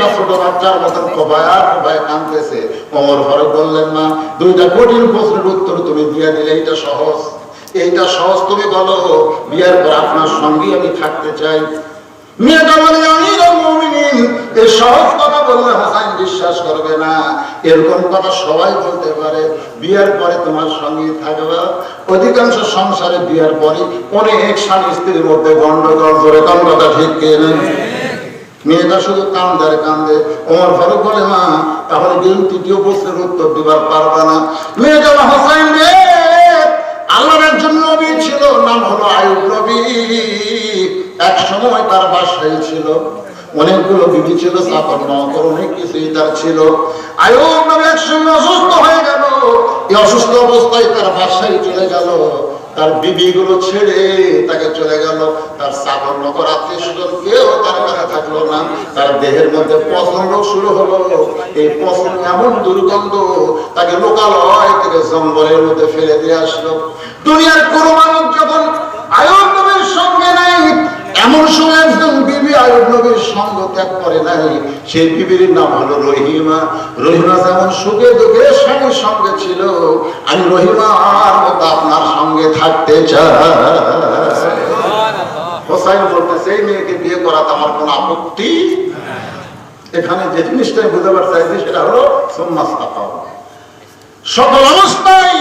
একটা ছোট বাচ্চার মতন কবায় কাঁদতেছে। ওমর ফারুক বললেন, মা, দুইটা কঠিন প্রশ্নের উত্তর তুমি দিয়ে দিলে, এইটা সহজ, তুমি বলো বিয়ের পর আপনার সঙ্গে আমি থাকতে চাই। মেয়েটা বলে, আমিরুল মুমিনিন, এই সহজ কথা বললে হাসান বিশ্বাস করবে না। এরকম কথা সবাই বলতে পারে, বিয়ের পরে তোমার সঙ্গে থাকবে। অধিকাংশ সংসারে বিয়ের পরে অনেক স্বামী স্ত্রীর মধ্যে গন্ডগোল, জোরে কোন কথা ঠিক কিনা? মেয়েটা শুধু কান্দে। ওমর ফারুক বলে, মা, তাহলে দিন তৃতীয় প্রশ্নের উত্তর দিবার পারবা না। মেয়েটা হাসান রে, আল্লাহর একজন নবী ছিল, নাম হলো আইয়ুব নবী। এক সময় তার বাসায় ছিল অনেকগুলো বিবি ছিল, চাকর নকর অনেক কিছুই তার ছিল। আইয়ুব নবী এক সময় অসুস্থ হয়ে গেল। এই অসুস্থ অবস্থায় তার বাসায় চলে গেল, তার বিবি গুলো ছেড়ে তাকে চলে গেল। তার চাকর নকর আত্মীয় স্বজন কেউ তার কাছে থাকলো না। তার দেহের মধ্যে পছন্দ শুরু হলো। এই পছন্দ এমন দুর্গন্ধ, তাকে লোকালয় থেকে জঙ্গলের মধ্যে ফেলে দিয়ে আসলো। দুনিয়ার কোনো মানুষ যখন আইয়ুব নবীর সঙ্গে নাই, এমন সময় একজন বিবি আইয়ুব নবীর সঙ্গ ত্যাগ করে নাই। সেই বিবির নাম হলো রহিমা। রহিমা যেমন সুখে দুঃখে স্বামীর সঙ্গে ছিল, আমি রহিমার মতো আপনার সঙ্গে থাকতে চাই। হোসাইন বলতেছে, এই মেয়েকে বিয়ে করাতে আমার কোন আপত্তি। এখানে যে জিনিসটা বুঝাবার চাইছি সেটা হলো সকল অবস্থায়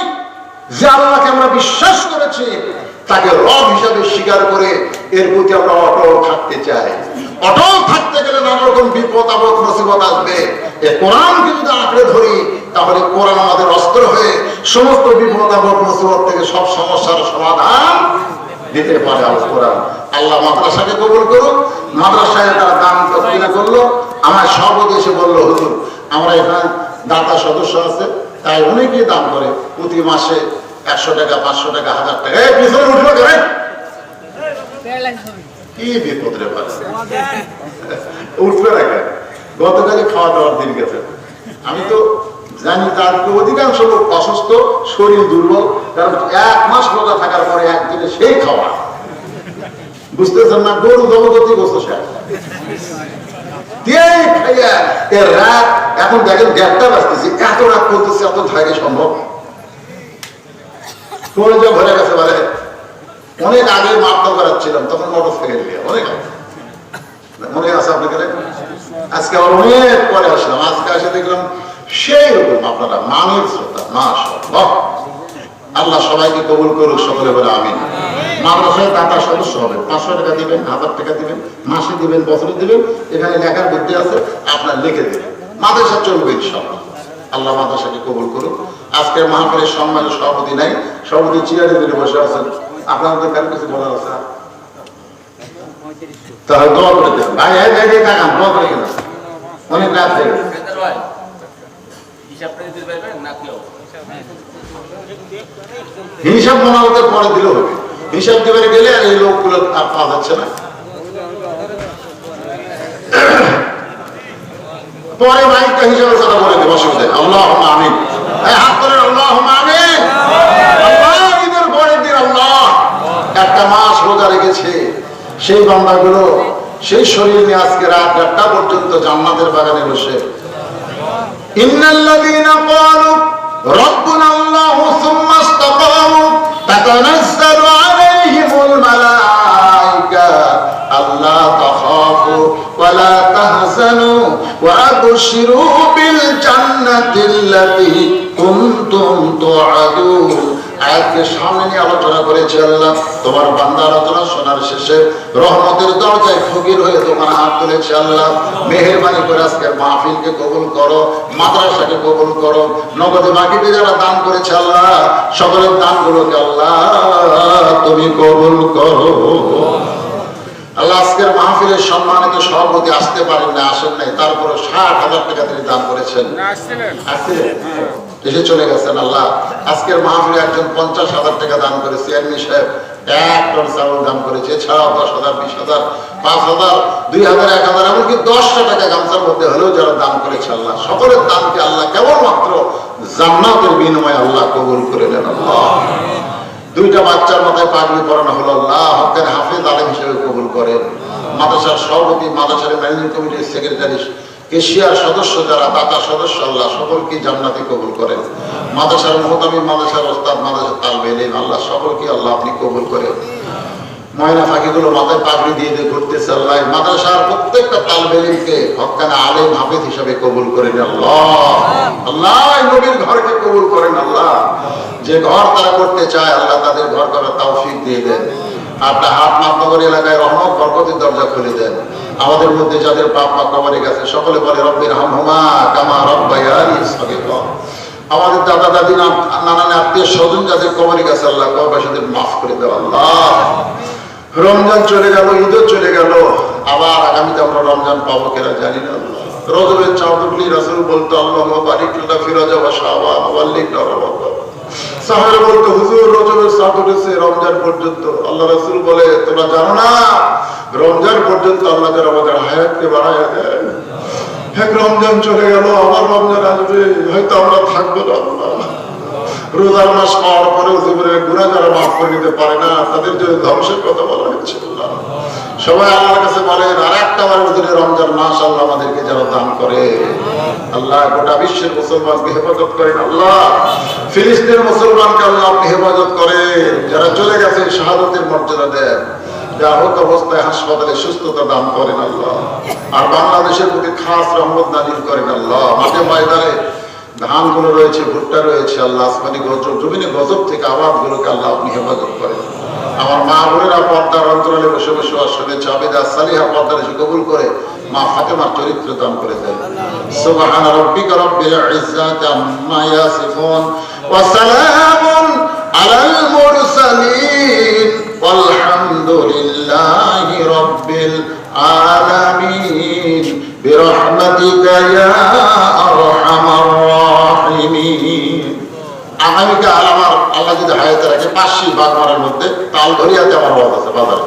যে আল্লাহকে আমরা বিশ্বাস করেছি, তাকে রব হিসাবে স্বীকার করে এর প্রতি আমরা অটল থাকতে চাই। অটল থাকতে গেলে নানা রকম বিপদ আপদ মুসিবত আসবে। এই কোরআনকে যদি আঁকড়ে ধরি, তাহলে কোরআন আমাদের অস্ত্র হয়ে সমস্ত বিপদ আপদ মুসিবত থেকে সব সমস্যার সমাধান দিতে পারে আল কোরআন। আল্লাহ মাদ্রাসাকে কবুল করুন। মাদ্রাসায় তারা দান তসবিনা করলো। আমার সভাপতি এসে বললো, হুজুর, আমরা এখানে দাতা সদস্য আছে, তাই অনেকেই দান করে প্রতি মাসে 100 টাকা, 500 টাকা, 1000 টাকা। এই পিছনে উঠলো কেন? কি বিপদ রে পারে, উঠবে না কেন? গতকালই খাওয়া দাওয়ার দিন গেছে। আমি তো জানি তার অধিকাংশ লোক অসুস্থ, শরীর দুর্বল, কারণ 1 মাস রোজা থাকার পরে একদিনে সেই খাওয়া, বুঝতেছেন না? গরু জবরদস্তি গোস্ত শেষ এর রাত। এখন দেখেন 1:30 বাজতেছি, এত রাত করতেছে, এত থাকে সম্ভব? কলেজে ভরে গেছে। বলে অনেক আগে মাপটা করাচ্ছিলাম, তখন মোটরসাইকেল নিয়ে, অনেক আগে, মনে আছে আপনাদের? আজকে আবার অনেক পরে আসলাম। আজকে এসে দেখলাম সেই রকম আপনারা মানের শ্রোতা। মাশাআল্লাহ, আল্লাহ সবাইকে কবুল করুক, সকলে বলে আমিন। মাদ্রাসায় দাতা সদস্য হবে, 500 টাকা দিবেন, 1000 টাকা দিবেন, মাসে দিবেন, বছরে দিবেন। এখানে লেখার বুদ্ধি আছে, আপনার লিখে দেবেন। মাদ্রাসা চলবে ইনশাআল্লাহ। আল্লাহ মাদ্রাসাকে কবুল করুক। আজকের মাহফিলের সম্মানের সভাপতি নাই, সভাপতি চেয়ারে দিকে বসে আছেন। আপনাদের কার কিছু বলার আছে? তাহলে দোয়া করে দেবেন। ভাই দেখান, দোয়া করে দেবেন। অনেক রাত হয়ে গেছে। হিসাব মনে হতে পরে দিলেও হবে। হিসাব দেবে গেলে আর এই লোকগুলো আর পাওয়া যাচ্ছে না। পরে মাইকটা হিসাবের কথা বলে দেব, অসুবিধা। আল্লাহুম্মা আমিন। হাত করেন, আল্লাহুম্মা আমিন। আল্লাহ, ঈদের পরের দিন আল্লাহ একটা মাস রোজা রেখেছে সেই বান্দাগুলো সেই শরীর নিয়ে আজকে রাত 1টা পর্যন্ত জান্নাতের বাগানে বসে, ইন্নাল্লাযীনা ক্বালু রাব্বুনা আল্লাহু সুম্মা ইসতাকামু তাতানাজ্জালু আলাইহিমুল মালায়েকা আল্লা তাখাফু ওয়া লা তাহজানু ওয়া আবশিরু বিল জান্নাতিল্লাতী কুনতুম তুআদুন। আয়াতকে সামনে নিয়ে আলোচনা করেছে আল্লাহ। তোমার বান্দা আলোচনা শোনার শেষে রহমতের দরজায় ফকির হয়ে তোমার হাত তুলেছে আল্লাহ। মেহেরবানি করে আজকের মাহফিলকে কবুল করো, মাদ্রাসাকে কবুল করো। নগদে বাকিতে যারা দান করেছে আল্লাহ, সকলের দানগুলোকে আল্লাহ তুমি কবুল করো আল্লাহ। আজকের মাহফিলের সম্মানিত সভাপতি আসতে পারেন না, আসেন নাই, তারপরে 60,000 টাকা তিনি দান করেছেন। এসে চলে গেছেন আল্লাহ। আজকের মাহফিলে একজন 50,000 টাকা দান করেছে, চেয়ারম্যান সাহেব 1 টন চাউল দান করেছে। এছাড়াও 10,000, 20,000, 5,000, 2,000, 1,000, এমনকি 10টা টাকা গামছার মধ্যে হলেও যারা দান করেছে আল্লাহ, সকলের দানকে আল্লাহ কেবলমাত্র জান্নাতের বিনিময়ে আল্লাহ কবুল করে নেন আল্লাহ। 2টা বাচ্চার মাথায় পাগড়ি পরানো হলো আল্লাহ, হকের হাফেজ আলেম হিসেবে কবুল করেন। মাদ্রাসার সভাপতি, মাদ্রাসার ম্যানেজিং কমিটির সেক্রেটারি এশিয়ার সদস্য যারা, দাতা সদস্য, আল্লাহ সকলকে জান্নাতে কবুল করেন। মাদ্রাসার মুহতামিম, মাদ্রাসার ওস্তাদ, মাদ্রাসার তালবে ইলম, আল্লাহ সকলকে আল্লাহ আপনি কবুল করেন। ময়না ফাঁকিগুলো মাথায় পাগড়ি দিয়ে দিয়ে ঘুরতেছে, আল্লাহ মাদ্রাসার প্রত্যেকটা তালবে ইলমকে হক্কানে আলেম হাফেজ হিসাবে কবুল করেন আল্লাহ। আল্লাহ নবীর ঘরকে কবুল করেন আল্লাহ। যে ঘর তারা করতে চায় আল্লাহ তাদের ঘর করার তৌফিক দিয়ে দেন। আপনার হাট মাতনগর এলাকায় রহমত বরকতের দরজা খুলে দেন। আমাদের মধ্যে যাদের পাপ মা কবরে গেছে সকলে বলে রব্বির হামহুমা কামা রাব্বায়ানি সগীরা। আমাদের দাদা দাদি নানান আত্মীয় স্বজন যাদের কবরে গেছে আল্লাহ কবরবাসীদের মাফ করে দেওয়া আল্লাহ। রমজান চলে গেল, ঈদও চলে গেল, আবার আগামীতে আমরা রমজান পাবো কিনা জানি না। রজবের চাঁদ উঠলেই রাসূল বলতো আল্লাহুম্মা বারিক লানা ফি রজব ওয়া শাবান ওয়া বাল্লিগনা রমাদান। সাহাবারা বলতো হুজুর রজবের চাঁদ উঠেছে রমজান পর্যন্ত। আল্লাহ রাসূল বলে তোমরা জানো না রমজান পর্যন্ত আল্লাহ যারা আমাদের হায়াতকে বাড়ায়া দেন। এক রমজান চলে গেল, আবার রমজান আসবে, হয়তো আমরা থাকবো না। আল্লাহ রোজার মাস পাওয়ার পরেও জীবনের গুনাহ যারা মাফ করে নিতে পারে না তাদের জন্য ধ্বংসের কথা বলা হয়েছে। সবাই আল্লাহর কাছে বলেন আর একটা বারের জন্য রমজান মাস আল্লাহ আমাদেরকে যারা দান করে আল্লাহ গোটা বিশ্বের মুসলমানকে হেফাজত করেন আল্লাহ। ফিলিস্তিনের মুসলমানকে আল্লাহ আপনি হেফাজত করেন। যারা চলে গেছে শাহাদাতের মর্যাদা দেন। আহত অবস্থায় হাসপাতালে সুস্থতা দান করেন আল্লাহ। আর বাংলাদেশের প্রতি খাস রহমত নাজিল করেন আল্লাহ। মাঠে ময়দানে ধানগুলো রয়েছে, ভুট্টা রয়েছে আল্লাহ, আসমানি গজব জমিনে গজব থেকে আবাদগুলোকে আল্লাহ আপনি হেফাজত করেন। আমার মা বোনেরা পর্দার অন্তরালে বসে বসে আসলে চাবিদা সালিহা পর্দার এসে কবুল করে মা ফাতেমার চরিত্র দান করে দেন। সুবহান রাব্বিকা রাব্বিল ইজ্জাতি আম্মা ইয়াসিফুন ওয়া সালামুন আলাল মুরসালিন ওয়ালহামদুলিল্লাহি রাব্বিল আলামিন বিরহমাতিকা ইয়া আরহামার রাহিমিন। আগামীকাল আমার আল্লাহ যদি হায়াতে রাখে পাঁচশি বাগমারের মধ্যে তাল ধরিয়াতে আমার ওয়াজ আছে বাজারে।